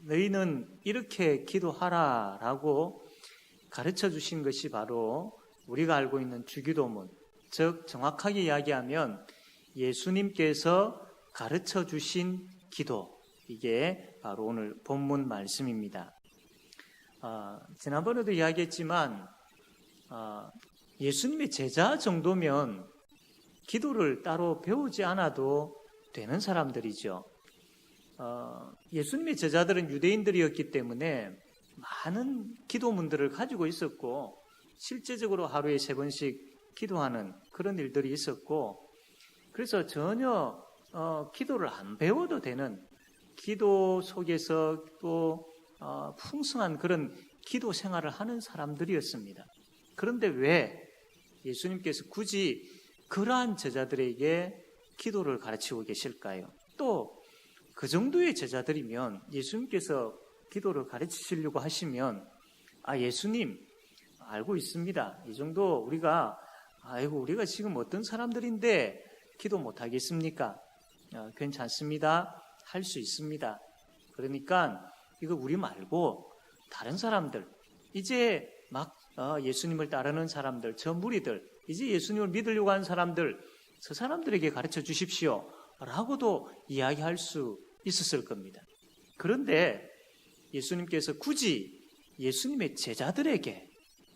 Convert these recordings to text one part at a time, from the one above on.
너희는 이렇게 기도하라라고 가르쳐 주신 것이 바로 우리가 알고 있는 주기도문, 즉 정확하게 이야기하면 예수님께서 가르쳐 주신 기도, 이게 바로 오늘 본문 말씀입니다. 지난번에도 이야기했지만 예수님의 제자 정도면 기도를 따로 배우지 않아도 되는 사람들이죠. 예수님의 제자들은 유대인들이었기 때문에 많은 기도문들을 가지고 있었고 실제적으로 하루에 3번씩 기도하는 그런 일들이 있었고, 그래서 전혀 기도를 안 배워도 되는, 기도 속에서 또 풍성한 그런 기도 생활을 하는 사람들이었습니다. 그런데 왜 예수님께서 굳이 그러한 제자들에게 기도를 가르치고 계실까요? 또 그 정도의 제자들이면 예수님께서 기도를 가르치시려고 하시면 예수님 알고 있습니다. 이 정도 우리가 지금 어떤 사람들인데 기도 못 하겠습니까? 괜찮습니다. 할 수 있습니다. 그러니까 이거 우리 말고 다른 사람들, 이제 막 예수님을 따르는 사람들, 저 무리들, 이제 예수님을 믿으려고 하는 사람들, 저 사람들에게 가르쳐 주십시오 라고도 이야기할 수 있었을 겁니다. 그런데 예수님께서 굳이 예수님의 제자들에게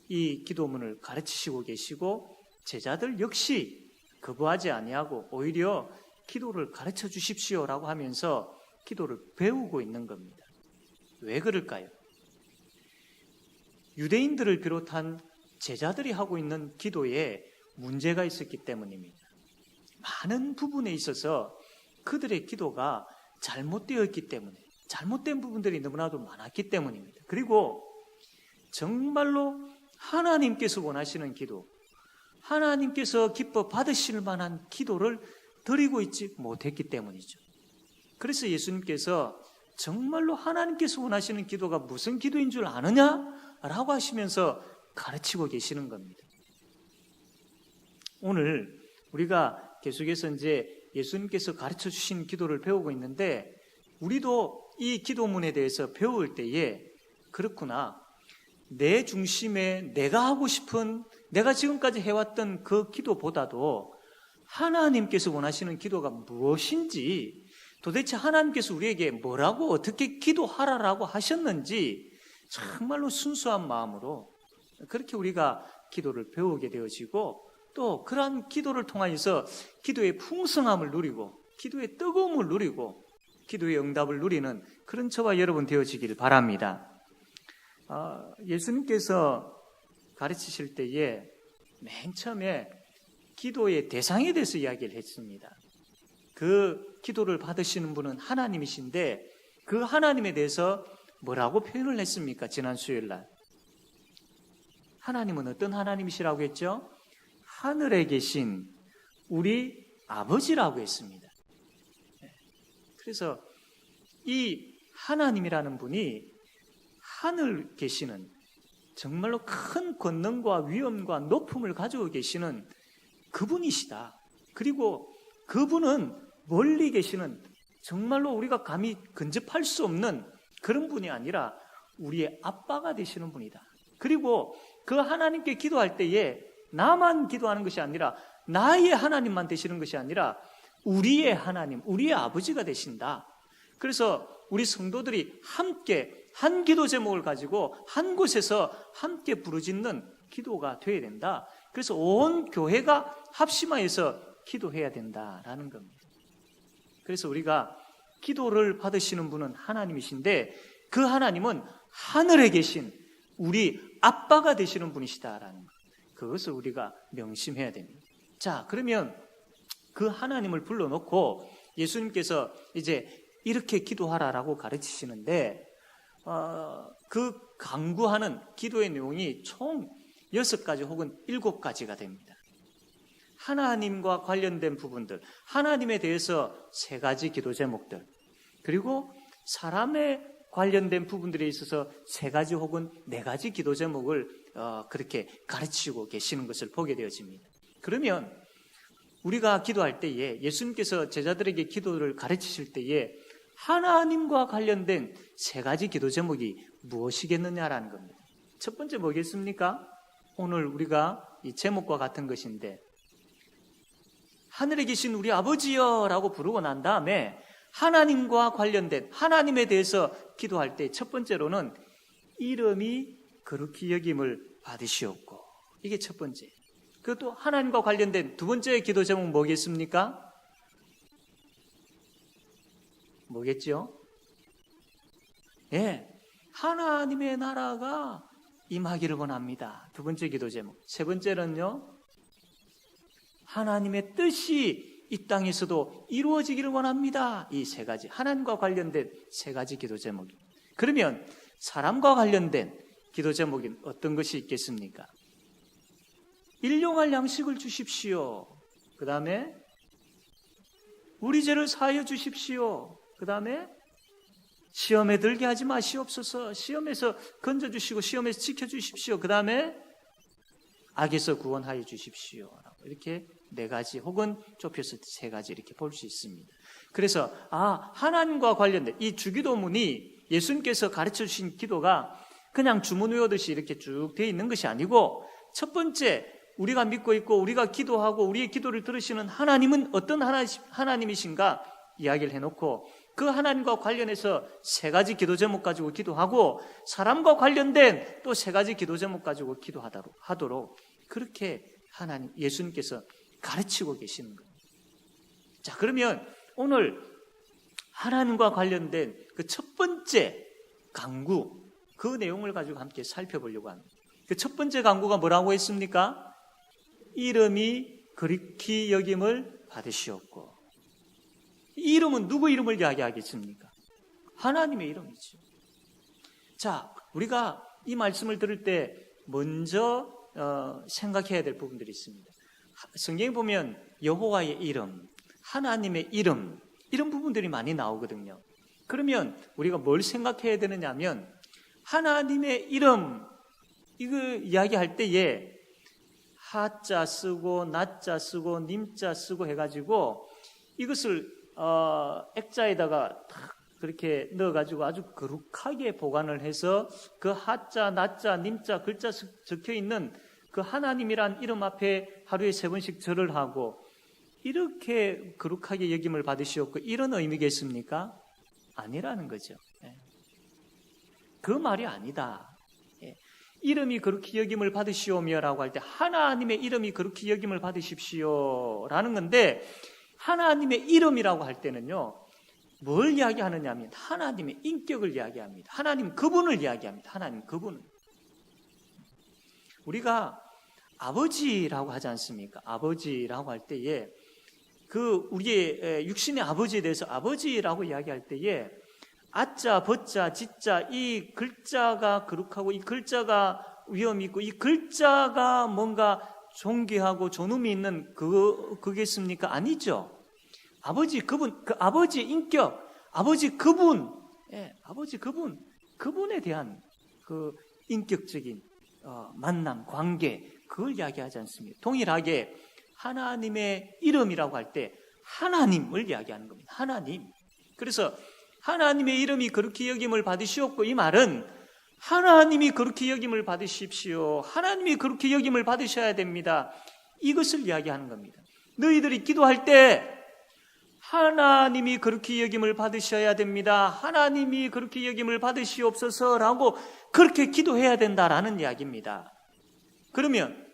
이 기도문을 가르치시고 계시고 제자들 역시 거부하지 아니하고 오히려 기도를 가르쳐 주십시오라고 하면서 기도를 배우고 있는 겁니다. 왜 그럴까요? 유대인들을 비롯한 제자들이 하고 있는 기도에 문제가 있었기 때문입니다. 많은 부분에 있어서 그들의 기도가 잘못되었기 때문에, 잘못된 부분들이 너무나도 많았기 때문입니다. 그리고 정말로 하나님께서 원하시는 기도, 하나님께서 기뻐 받으실 만한 기도를 드리고 있지 못했기 때문이죠. 그래서 예수님께서 정말로 하나님께서 원하시는 기도가 무슨 기도인 줄 아느냐? 라고 하시면서 가르치고 계시는 겁니다. 오늘 우리가 계속해서 이제 예수님께서 가르쳐 주신 기도를 배우고 있는데, 우리도 이 기도문에 대해서 배울 때에 그렇구나, 내 중심에 내가 하고 싶은, 내가 지금까지 해왔던 그 기도보다도 하나님께서 원하시는 기도가 무엇인지, 도대체 하나님께서 우리에게 뭐라고 어떻게 기도하라라고 하셨는지 정말로 순수한 마음으로 그렇게 우리가 기도를 배우게 되어지고, 또 그러한 기도를 통하여서 기도의 풍성함을 누리고 기도의 뜨거움을 누리고 기도의 응답을 누리는 그런 저와 여러분 되어지길 바랍니다. 예수님께서 가르치실 때에 맨 처음에 기도의 대상에 대해서 이야기를 했습니다. 그 기도를 받으시는 분은 하나님이신데 그 하나님에 대해서 뭐라고 표현을 했습니까? 지난 수요일 날 하나님은 어떤 하나님이시라고 했죠? 하늘에 계신 우리 아버지라고 했습니다. 그래서 이 하나님이라는 분이 하늘 계시는, 정말로 큰 권능과 위엄과 높음을 가지고 계시는 그분이시다. 그리고 그분은 멀리 계시는, 정말로 우리가 감히 근접할 수 없는 그런 분이 아니라 우리의 아빠가 되시는 분이다. 그리고 그 하나님께 기도할 때에 나만 기도하는 것이 아니라 나의 하나님만 되시는 것이 아니라 우리의 하나님, 우리의 아버지가 되신다. 그래서 우리 성도들이 함께 한 기도 제목을 가지고 한 곳에서 함께 부르짖는 기도가 되어야 된다. 그래서 온 교회가 합심하여서 기도해야 된다라는 겁니다. 그래서 우리가 기도를 받으시는 분은 하나님이신데 그 하나님은 하늘에 계신 우리 아빠가 되시는 분이시다라는 것, 그것을 우리가 명심해야 됩니다. 자, 그러면 그 하나님을 불러놓고 예수님께서 이제 이렇게 기도하라라고 가르치시는데 그 강구하는 기도의 내용이 총 6가지 혹은 7가지가 됩니다. 하나님과 관련된 부분들, 하나님에 대해서 3가지 기도 제목들, 그리고 사람에 관련된 부분들에 있어서 3가지 혹은 4가지 기도 제목을 그렇게 가르치고 계시는 것을 보게 되어집니다. 그러면 우리가 기도할 때에 예수님께서 제자들에게 기도를 가르치실 때에 하나님과 관련된 세 가지 기도 제목이 무엇이겠느냐라는 겁니다. 첫 번째 뭐겠습니까? 오늘 우리가 이 제목과 같은 것인데, 하늘에 계신 우리 아버지여 라고 부르고 난 다음에 하나님과 관련된, 하나님에 대해서 기도할 때 첫 번째로는 이름이 거룩히 여김을 받으시옵고, 이게 첫 번째. 그것도 하나님과 관련된 두 번째 기도 제목 뭐겠습니까? 뭐겠죠? 예, 하나님의 나라가 임하기를 원합니다. 두 번째 기도 제목. 세 번째는요, 하나님의 뜻이 이 땅에서도 이루어지기를 원합니다. 이 세 가지, 하나님과 관련된 세 가지 기도 제목이. 그러면 사람과 관련된 기도 제목인 어떤 것이 있겠습니까? 일용할 양식을 주십시오. 그 다음에 우리 죄를 사하여 주십시오. 그 다음에 시험에 들게 하지 마시옵소서. 시험에서 건져주시고 시험에서 지켜주십시오. 그 다음에 악에서 구원하여 주십시오. 이렇게 네 가지, 혹은 좁혀서 세 가지 이렇게 볼 수 있습니다. 그래서 하나님과 관련된 이 주기도문이 예수님께서 가르쳐 주신 기도가 그냥 주문 외우듯이 이렇게 쭉 되어 있는 것이 아니고, 첫 번째 우리가 믿고 있고 우리가 기도하고 우리의 기도를 들으시는 하나님은 어떤 하나님이신가 이야기를 해놓고, 그 하나님과 관련해서 세 가지 기도 제목 가지고 기도하고, 사람과 관련된 또 세 가지 기도 제목 가지고 기도하도록 그렇게 하나님, 예수님께서 가르치고 계시는 거예요. 자, 그러면 오늘 하나님과 관련된 그 첫 번째 강구, 그 내용을 가지고 함께 살펴보려고 합니다. 그 첫 번째 강구가 뭐라고 했습니까? 이름이 거룩히 여김을 받으시옵고. 이 이름은 누구 이름을 이야기하겠습니까? 하나님의 이름이죠. 자, 우리가 이 말씀을 들을 때 먼저 생각해야 될 부분들이 있습니다. 성경에 보면 여호와의 이름, 하나님의 이름, 이런 부분들이 많이 나오거든요. 그러면 우리가 뭘 생각해야 되느냐 하면, 하나님의 이름, 이거 이야기할 때에 하자 쓰고 나자 쓰고 님자 쓰고 해가지고 이것을 액자에다가 탁 그렇게 넣어가지고 아주 거룩하게 보관을 해서 그 하자, 나자, 님자 글자 적혀 있는 그 하나님이란 이름 앞에 하루에 3번씩 절을 하고, 이렇게 거룩하게 여김을 받으시옵고, 이런 의미겠습니까? 아니라는 거죠. 그 말이 아니다. 이름이 거룩히 여김을 받으시오며라고 할 때 하나님의 이름이 거룩히 여김을 받으십시오라는 건데, 하나님의 이름이라고 할 때는요, 뭘 이야기하느냐 하면 하나님의 인격을 이야기합니다. 하나님 그분을 이야기합니다. 하나님 그분을. 우리가 아버지라고 하지 않습니까? 아버지라고 할 때에 그 우리의 육신의 아버지에 대해서 아버지라고 이야기할 때에 아자, 버자, 지자, 이 글자가 거룩하고 이 글자가 위엄이 있고 이 글자가 뭔가 존귀하고 존엄이 있는 그겠습니까? 아니죠. 아버지 그분, 그 아버지의 인격, 아버지 그분, 아버지 그분, 그분에 대한 그 인격적인 만남, 관계, 그걸 이야기하지 않습니다. 동일하게 하나님의 이름이라고 할 때 하나님을 이야기하는 겁니다. 하나님. 그래서 하나님의 이름이 거룩히 여김을 받으시옵고, 이 말은 하나님이 거룩히 여김을 받으십시오. 하나님이 거룩히 여김을 받으셔야 됩니다. 이것을 이야기하는 겁니다. 너희들이 기도할 때 하나님이 거룩히 여김을 받으셔야 됩니다. 하나님이 거룩히 여김을 받으시옵소서라고 그렇게 기도해야 된다라는 이야기입니다. 그러면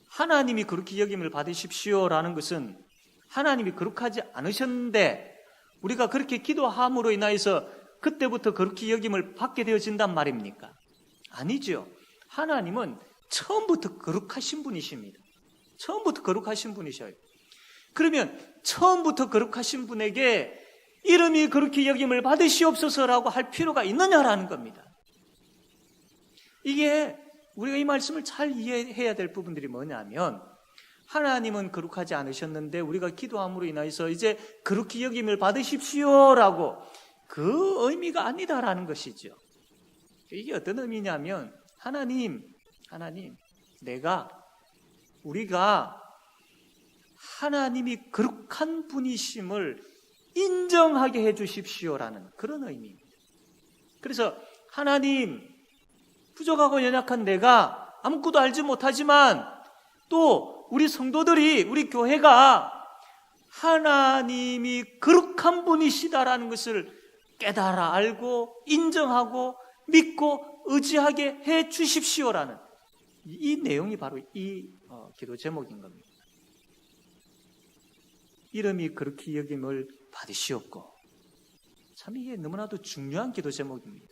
하나님이 거룩히 여김을 받으십시오라는 것은 하나님이 거룩하지 않으셨는데 우리가 그렇게 기도함으로 인하여서 그때부터 거룩히 여김을 받게 되어진단 말입니까? 아니죠. 하나님은 처음부터 거룩하신 분이십니다. 처음부터 거룩하신 분이셔요. 그러면 처음부터 거룩하신 분에게 이름이 거룩히 여김을 받으시옵소서라고 할 필요가 있느냐라는 겁니다. 이게 우리가 이 말씀을 잘 이해해야 될 부분들이 뭐냐면, 하나님은 거룩하지 않으셨는데 우리가 기도함으로 인해서 이제 거룩히 여김을 받으십시오라고, 그 의미가 아니다라는 것이죠. 이게 어떤 의미냐면, 하나님, 우리가 하나님이 거룩한 분이심을 인정하게 해 주십시오라는 그런 의미입니다. 그래서 하나님, 부족하고 연약한 내가 아무것도 알지 못하지만 또 우리 성도들이, 우리 교회가 하나님이 거룩한 분이시다라는 것을 깨달아 알고 인정하고 믿고 의지하게 해 주십시오라는 이 내용이 바로 이 기도 제목인 겁니다. 이름이 그렇게 여김을 받으시옵고, 참 이게 너무나도 중요한 기도 제목입니다.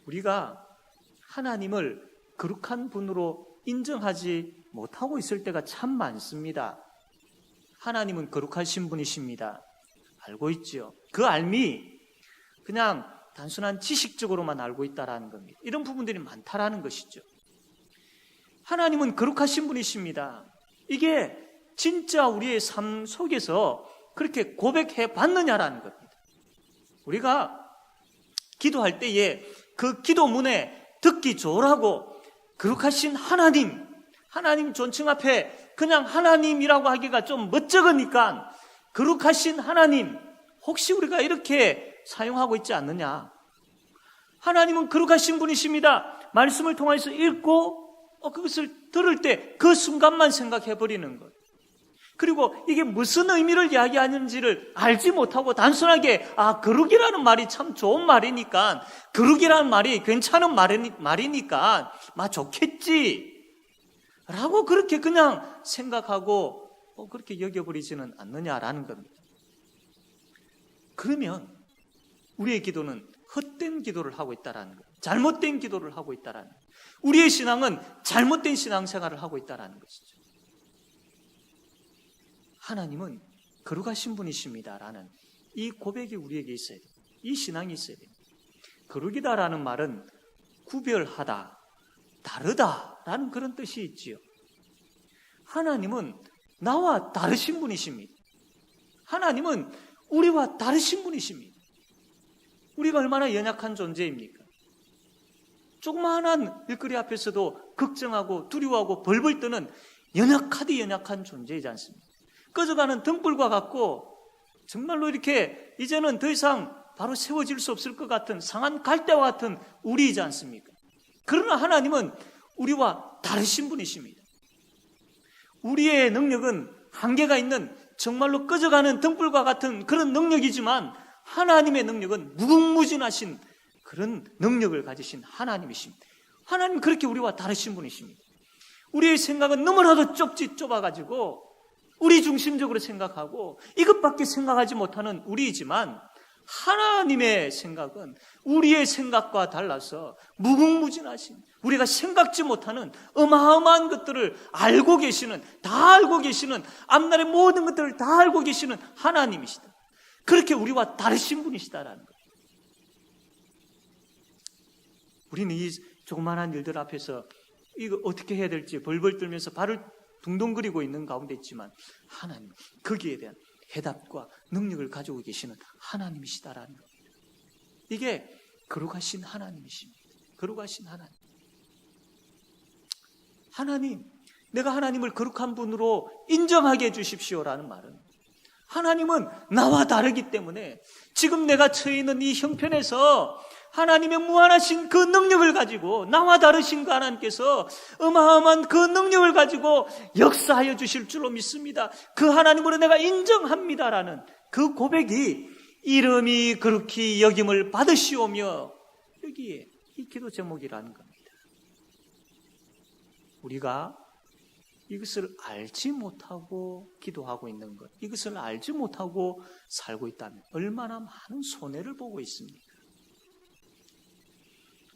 우리가 하나님을 거룩한 분으로 인정하지 못하고 있을 때가 참 많습니다. 하나님은 거룩하신 분이십니다. 알고 있죠. 그 알미 그냥 단순한 지식적으로만 알고 있다라는 겁니다. 이런 부분들이 많다라는 것이죠. 하나님은 거룩하신 분이십니다. 이게 진짜 우리의 삶 속에서 그렇게 고백해 봤느냐라는 겁니다. 우리가 기도할 때에 그 기도문에 듣기 좋으라고 거룩하신 하나님, 하나님 존칭 앞에 그냥 하나님이라고 하기가 좀 멋쩍으니까 거룩하신 하나님, 혹시 우리가 이렇게 사용하고 있지 않느냐? 하나님은 거룩하신 분이십니다. 말씀을 통해서 읽고 그것을 들을 때 그 순간만 생각해버리는 것. 그리고 이게 무슨 의미를 이야기하는지를 알지 못하고 단순하게 거룩이라는 말이 참 좋은 말이니까, 거룩이라는 말이 괜찮은 말이니까 좋겠지 라고 그렇게 그냥 생각하고 그렇게 여겨버리지는 않느냐라는 겁니다. 그러면 우리의 기도는 헛된 기도를 하고 있다라는 거예요. 잘못된 기도를 하고 있다라는 거예요. 우리의 신앙은 잘못된 신앙생활을 하고 있다라는 것이죠. 하나님은 거룩하신 분이십니다라는 이 고백이 우리에게 있어야 돼요. 이 신앙이 있어야 돼요. 거룩이다라는 말은 구별하다, 다르다라는 그런 뜻이 있지요. 하나님은 나와 다르신 분이십니다. 하나님은 우리와 다르신 분이십니다. 우리가 얼마나 연약한 존재입니까? 조그마한 일거리 앞에서도 걱정하고 두려워하고 벌벌 떠는 연약하디 연약한 존재이지 않습니까? 꺼져가는 등불과 같고 정말로 이렇게 이제는 더 이상 바로 세워질 수 없을 것 같은 상한 갈대와 같은 우리이지 않습니까? 그러나 하나님은 우리와 다르신 분이십니다. 우리의 능력은 한계가 있는 정말로 꺼져가는 등불과 같은 그런 능력이지만 하나님의 능력은 무궁무진하신 그런 능력을 가지신 하나님이십니다. 하나님 그렇게 우리와 다르신 분이십니다. 우리의 생각은 너무나도 좁아가지고 우리 중심적으로 생각하고 이것밖에 생각하지 못하는 우리이지만 하나님의 생각은 우리의 생각과 달라서 무궁무진하신, 우리가 생각지 못하는 어마어마한 것들을 알고 계시는, 다 알고 계시는, 앞날의 모든 것들을 다 알고 계시는 하나님이시다. 그렇게 우리와 다르신 분이시다라는 거예요. 우리는 이 조그마한 일들 앞에서 이거 어떻게 해야 될지 벌벌 떨면서 발을 둥둥거리고 있는 가운데 있지만 하나님, 거기에 대한 해답과 능력을 가지고 계시는 하나님이시다라는 겁니다. 이게 거룩하신 하나님이십니다. 거룩하신 하나님. 하나님, 내가 하나님을 거룩한 분으로 인정하게 해주십시오라는 말은 하나님은 나와 다르기 때문에 지금 내가 처해 있는 이 형편에서 하나님의 무한하신 그 능력을 가지고 나와 다르신 그 하나님께서 어마어마한 그 능력을 가지고 역사하여 주실 줄로 믿습니다. 그 하나님으로 내가 인정합니다라는 그 고백이 이름이 그렇게 여김을 받으시오며, 여기에 이 기도 제목이라는 겁니다. 우리가 이것을 알지 못하고 기도하고 있는 것, 이것을 알지 못하고 살고 있다면 얼마나 많은 손해를 보고 있습니까?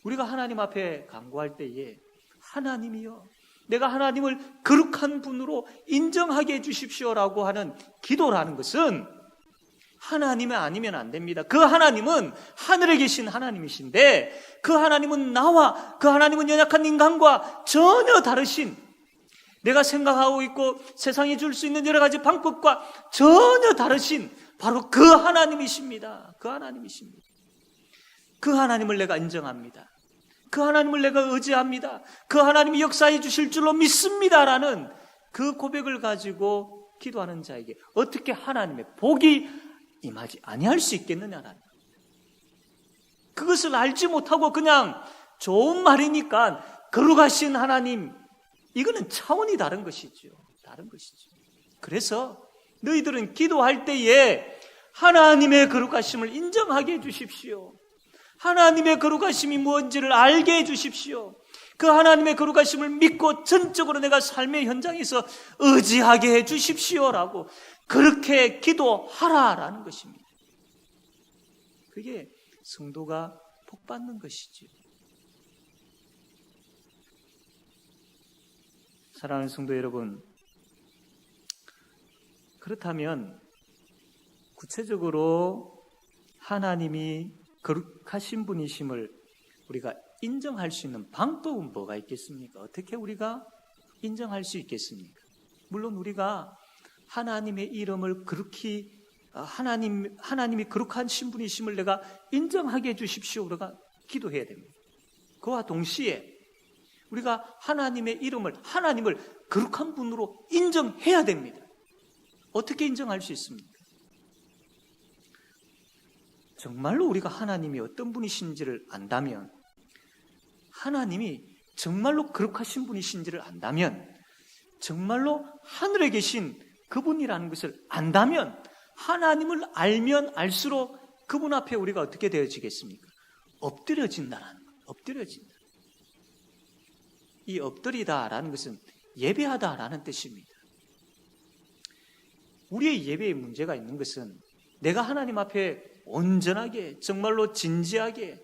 우리가 하나님 앞에 간구할 때에 하나님이여, 내가 하나님을 거룩한 분으로 인정하게 해주십시오라고 하는 기도라는 것은 하나님이 아니면 안 됩니다. 그 하나님은 하늘에 계신 하나님이신데 그 하나님은 나와, 그 하나님은 연약한 인간과 전혀 다르신, 내가 생각하고 있고 세상이 줄 수 있는 여러 가지 방법과 전혀 다르신 바로 그 하나님이십니다. 그 하나님이십니다. 그 하나님을 내가 인정합니다. 그 하나님을 내가 의지합니다. 그 하나님이 역사해 주실 줄로 믿습니다라는 그 고백을 가지고 기도하는 자에게 어떻게 하나님의 복이 임하지 아니할 수 있겠느냐라는 거예요. 그것을 알지 못하고 그냥 좋은 말이니까 거룩하신 하나님, 이거는 차원이 다른 것이죠. 다른 것이죠. 그래서 너희들은 기도할 때에 하나님의 거룩하심을 인정하게 해주십시오. 하나님의 거룩하심이 무엇인지를 알게 해주십시오. 그 하나님의 거룩하심을 믿고 전적으로 내가 삶의 현장에서 의지하게 해주십시오라고 그렇게 기도하라라는 것입니다. 그게 성도가 복받는 것이죠. 사랑하는 성도 여러분, 그렇다면 구체적으로 하나님이 거룩하신 분이심을 우리가 인정할 수 있는 방법은 뭐가 있겠습니까? 어떻게 우리가 인정할 수 있겠습니까? 물론 우리가 하나님의 이름을 거룩히 하나님이 거룩하신 분이심을 내가 인정하게 해주십시오. 우리가 기도해야 됩니다. 그와 동시에 우리가 하나님의 이름을, 하나님을 거룩한 분으로 인정해야 됩니다. 어떻게 인정할 수 있습니까? 정말로 우리가 하나님이 어떤 분이신지를 안다면, 하나님이 정말로 거룩하신 분이신지를 안다면, 정말로 하늘에 계신 그분이라는 것을 안다면, 하나님을 알면 알수록 그분 앞에 우리가 어떻게 되어지겠습니까? 엎드려진다라는 거예요. 엎드려진다. 이 엎드리다라는 것은 예배하다라는 뜻입니다. 우리의 예배에 문제가 있는 것은 내가 하나님 앞에 온전하게, 정말로 진지하게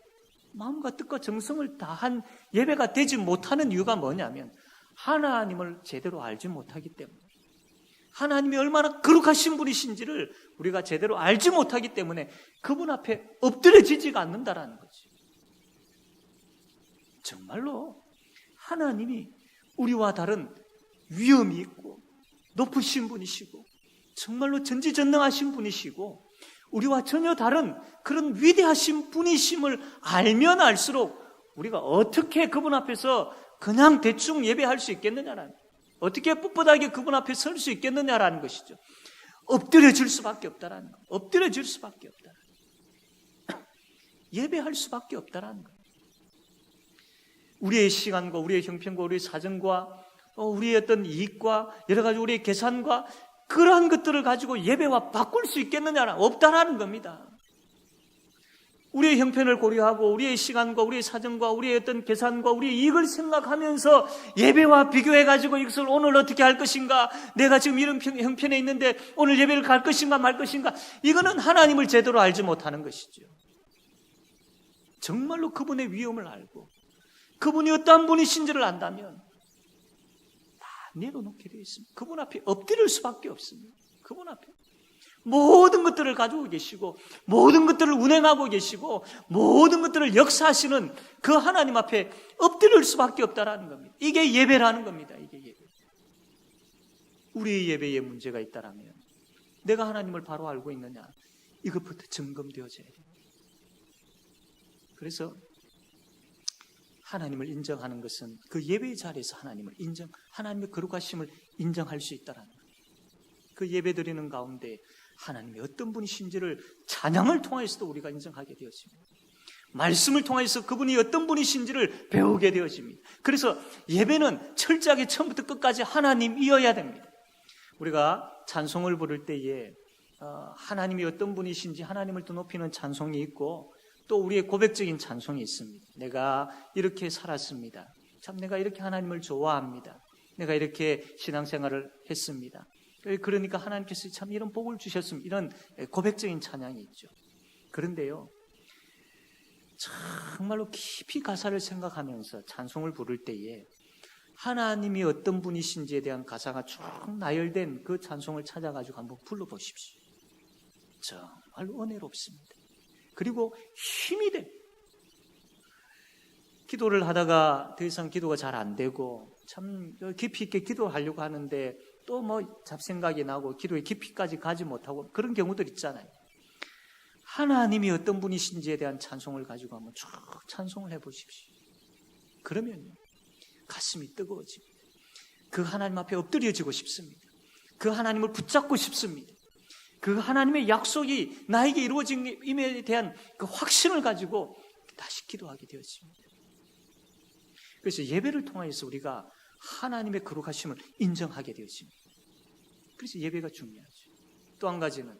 마음과 뜻과 정성을 다한 예배가 되지 못하는 이유가 뭐냐면 하나님을 제대로 알지 못하기 때문에, 하나님이 얼마나 거룩하신 분이신지를 우리가 제대로 알지 못하기 때문에 그분 앞에 엎드려지지가 않는다라는 거지. 정말로 하나님이 우리와 다른 위엄이 있고 높으신 분이시고 정말로 전지전능하신 분이시고 우리와 전혀 다른 그런 위대하신 분이심을 알면 알수록 우리가 어떻게 그분 앞에서 그냥 대충 예배할 수 있겠느냐라는, 어떻게 뻣뻣하게 그분 앞에 설 수 있겠느냐라는 것이죠. 엎드려질 수밖에 없다라는 거예요. 엎드려질 수밖에 없다라는 거예요. 예배할 수밖에 없다라는 거예요. 우리의 시간과 우리의 형편과 우리의 사정과 우리의 어떤 이익과 여러 가지 우리의 계산과 그러한 것들을 가지고 예배와 바꿀 수 있겠느냐? 없다라는 겁니다. 우리의 형편을 고려하고 우리의 시간과 우리의 사정과 우리의 어떤 계산과 우리의 이익을 생각하면서 예배와 비교해가지고 이것을 오늘 어떻게 할 것인가, 내가 지금 이런 형편에 있는데 오늘 예배를 갈 것인가 말 것인가, 이거는 하나님을 제대로 알지 못하는 것이죠. 정말로 그분의 위엄을 알고 그분이 어떠한 분이신지를 안다면 다 내려놓게 되어 있습니다. 그분 앞에 엎드릴 수밖에 없습니다. 그분 앞에 모든 것들을 가지고 계시고 모든 것들을 운행하고 계시고 모든 것들을 역사하시는 그 하나님 앞에 엎드릴 수밖에 없다라는 겁니다. 이게 예배라는 겁니다. 이게 예배. 우리의 예배에 문제가 있다라면 내가 하나님을 바로 알고 있느냐, 이것부터 점검되어져야 됩니다. 그래서 하나님을 인정하는 것은 그 예배의 자리에서 하나님의 거룩하심을 인정할 수 있다라는 거예요. 그 예배 드리는 가운데 하나님이 어떤 분이신지를 찬양을 통해서도 우리가 인정하게 되었습니다. 말씀을 통해서 그분이 어떤 분이신지를 배우게 되어집니다. 그래서 예배는 철저하게 처음부터 끝까지 하나님이어야 됩니다. 우리가 찬송을 부를 때에 하나님이 어떤 분이신지 하나님을 더 높이는 찬송이 있고 또 우리의 고백적인 찬송이 있습니다. 내가 이렇게 살았습니다. 참 내가 이렇게 하나님을 좋아합니다. 내가 이렇게 신앙생활을 했습니다. 그러니까 하나님께서 참 이런 복을 주셨습니다. 이런 고백적인 찬양이 있죠. 그런데요, 정말로 깊이 가사를 생각하면서 찬송을 부를 때에 하나님이 어떤 분이신지에 대한 가사가 쭉 나열된 그 찬송을 찾아가지고 한번 불러보십시오. 정말로 은혜롭습니다. 그리고 힘이 됩니다. 기도를 하다가 더 이상 기도가 잘 안 되고 참 깊이 있게 기도하려고 하는데 또 뭐 잡생각이 나고 기도에 깊이까지 가지 못하고 그런 경우들 있잖아요. 하나님이 어떤 분이신지에 대한 찬송을 가지고 한번 쭉 찬송을 해보십시오. 그러면요, 가슴이 뜨거워집니다. 그 하나님 앞에 엎드려지고 싶습니다. 그 하나님을 붙잡고 싶습니다. 그 하나님의 약속이 나에게 이루어짐에 대한 그 확신을 가지고 다시 기도하게 되었습니다. 그래서 예배를 통해서 우리가 하나님의 거룩하심을 인정하게 되었습니다. 그래서 예배가 중요하죠. 또 한 가지는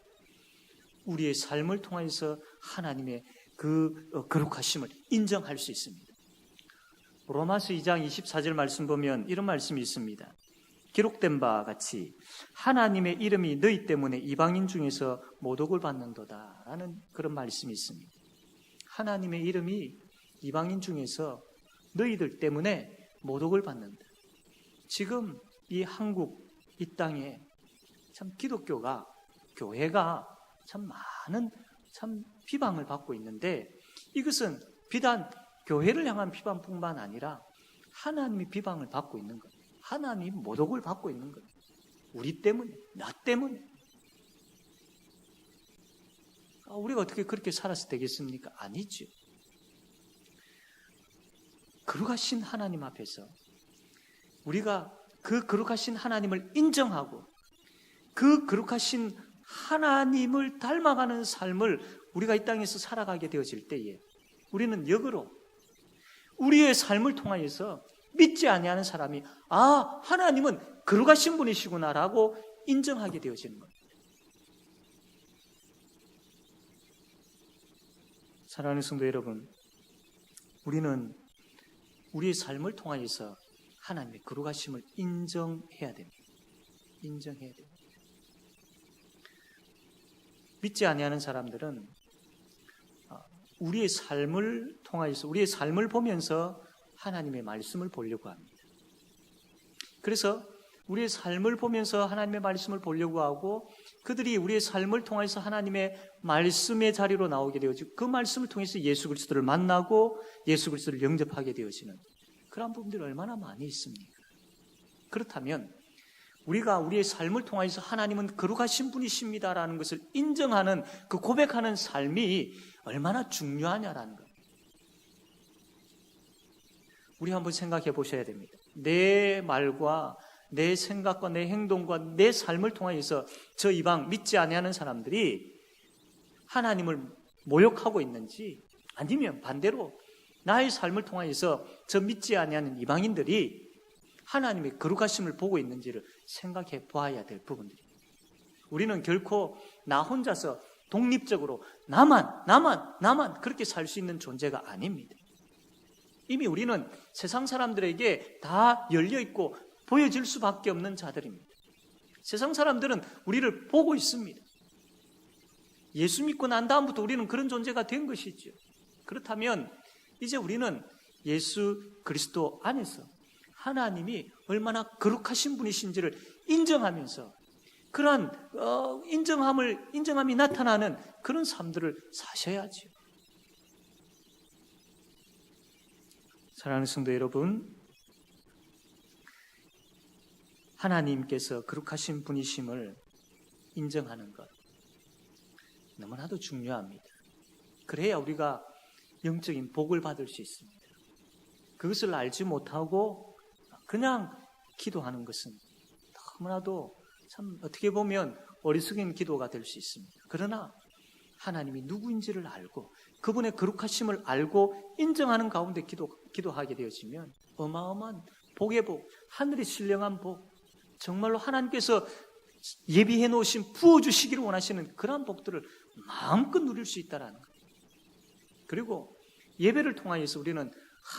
우리의 삶을 통해서 하나님의 그 거룩하심을 인정할 수 있습니다. 로마서 2장 24절 말씀 보면 이런 말씀이 있습니다. 기록된 바와 같이 하나님의 이름이 너희 때문에 이방인 중에서 모독을 받는도다 라는 그런 말씀이 있습니다. 하나님의 이름이 이방인 중에서 너희들 때문에 모독을 받는다. 지금 이 한국 이 땅에 참 기독교가 교회가 참 많은 참 비방을 받고 있는데 이것은 비단 교회를 향한 비방뿐만 아니라 하나님이 비방을 받고 있는 거예요. 하나님 모독을 받고 있는 거예요. 우리 때문에, 나 때문에. 우리가 어떻게 그렇게 살아서 되겠습니까? 아니죠. 거룩하신 하나님 앞에서 우리가 그 거룩하신 하나님을 인정하고 그 거룩하신 하나님을 닮아가는 삶을 우리가 이 땅에서 살아가게 되어질 때에 우리는 역으로 우리의 삶을 통하여서 믿지 아니하는 사람이 하나님은 거룩하신 분이시구나라고 인정하게 되어지는 겁니다. 사랑하는 성도 여러분, 우리는 우리의 삶을 통하여서 하나님의 거룩하심을 인정해야 됩니다. 인정해야 됩니다. 믿지 아니하는 사람들은 우리의 삶을 통하여서 우리의 삶을 보면서 하나님의 말씀을 보려고 합니다. 그래서 우리의 삶을 보면서 하나님의 말씀을 보려고 하고 그들이 우리의 삶을 통해서 하나님의 말씀의 자리로 나오게 되어지고 그 말씀을 통해서 예수 그리스도를 만나고 예수 그리스도를 영접하게 되어지는 그런 부분들이 얼마나 많이 있습니까? 그렇다면 우리가 우리의 삶을 통해서 하나님은 거룩하신 분이십니다라는 것을 인정하는 그 고백하는 삶이 얼마나 중요하냐라는 것. 우리 한번 생각해 보셔야 됩니다. 내 말과 내 생각과 내 행동과 내 삶을 통해서 저 이방 믿지 아니하는 사람들이 하나님을 모욕하고 있는지 아니면 반대로 나의 삶을 통해서 저 믿지 아니하는 이방인들이 하나님의 거룩하심을 보고 있는지를 생각해 보아야 될 부분들입니다. 우리는 결코 나 혼자서 독립적으로 나만 그렇게 살 수 있는 존재가 아닙니다. 이미 우리는 세상 사람들에게 다 열려있고 보여질 수밖에 없는 자들입니다. 세상 사람들은 우리를 보고 있습니다. 예수 믿고 난 다음부터 우리는 그런 존재가 된 것이죠. 그렇다면 이제 우리는 예수 그리스도 안에서 하나님이 얼마나 거룩하신 분이신지를 인정하면서 그러한 인정함이 나타나는 그런 삶들을 사셔야죠. 사랑하는 성도 여러분, 하나님께서 거룩하신 분이심을 인정하는 것 너무나도 중요합니다. 그래야 우리가 영적인 복을 받을 수 있습니다. 그것을 알지 못하고 그냥 기도하는 것은 너무나도 참 어떻게 보면 어리석은 기도가 될 수 있습니다. 그러나 하나님이 누구인지를 알고 그분의 거룩하심을 알고 인정하는 가운데 기도하게 되어지면 어마어마한 복의 복, 하늘의 신령한 복, 정말로 하나님께서 예비해 놓으신 부어주시기를 원하시는 그러한 복들을 마음껏 누릴 수 있다는 것. 그리고 예배를 통하여서 우리는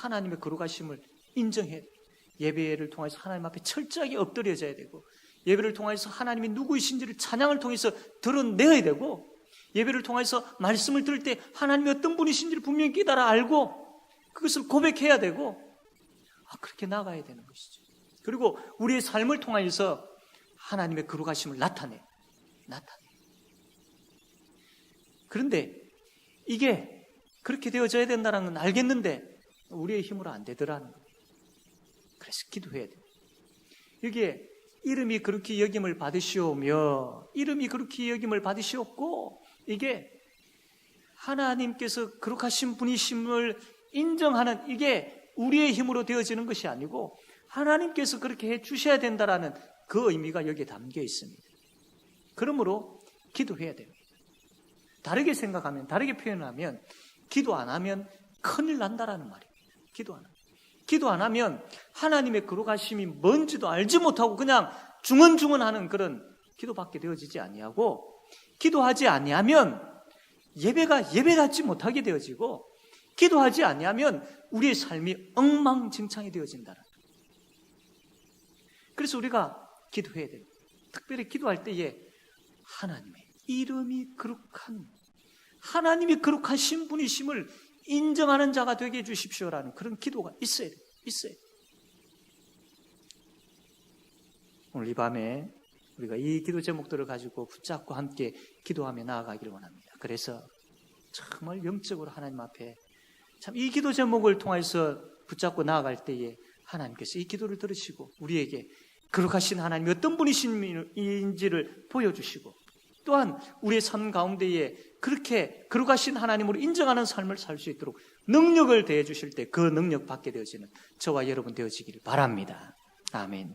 하나님의 거룩하심을 인정해야 돼요. 예배를 통해서 하나님 앞에 철저하게 엎드려져야 되고 예배를 통해서 하나님이 누구이신지를 찬양을 통해서 드러내야 되고 예배를 통해서 말씀을 들을 때 하나님이 어떤 분이신지를 분명히 깨달아 알고 그것을 고백해야 되고 그렇게 나가야 되는 것이죠. 그리고 우리의 삶을 통해서 하나님의 거룩하심을 나타내. 그런데 이게 그렇게 되어져야 된다는 건 알겠는데 우리의 힘으로 안 되더라는 거예요. 그래서 기도해야 돼요. 이게 이름이 그렇게 여김을 받으시오며 이름이 그렇게 여김을 받으시옵고 이게 하나님께서 거룩하신 분이심을 인정하는 이게 우리의 힘으로 되어지는 것이 아니고 하나님께서 그렇게 해 주셔야 된다라는 그 의미가 여기에 담겨 있습니다. 그러므로 기도해야 됩니다. 다르게 생각하면, 다르게 표현하면 기도 안 하면 큰일 난다라는 말입니다. 기도 안 하면 하나님의 거룩하심이 뭔지도 알지 못하고 그냥 중언중언하는 그런 기도밖에 되어지지 아니하고, 기도하지 아니하면 예배가 예배 같지 못하게 되어지고, 기도하지 아니하면 우리의 삶이 엉망진창이 되어진다는 거예요. 그래서 우리가 기도해야 돼요. 특별히 기도할 때에 하나님의 이름이 거룩한, 하나님이 거룩하신 분이심을 인정하는 자가 되게 해주십시오라는 그런 기도가 있어야 돼요. 오늘 이 밤에 우리가 이 기도 제목들을 가지고 붙잡고 함께 기도하며 나아가기를 원합니다. 그래서 정말 영적으로 하나님 앞에 참 이 기도 제목을 통해서 붙잡고 나아갈 때에 하나님께서 이 기도를 들으시고 우리에게 거룩하신 하나님이 어떤 분이신지를 보여주시고, 또한 우리의 삶 가운데에 그렇게 거룩하신 하나님으로 인정하는 삶을 살 수 있도록 능력을 대해 주실 때 그 능력 받게 되어지는 저와 여러분 되어지기를 바랍니다. 아멘.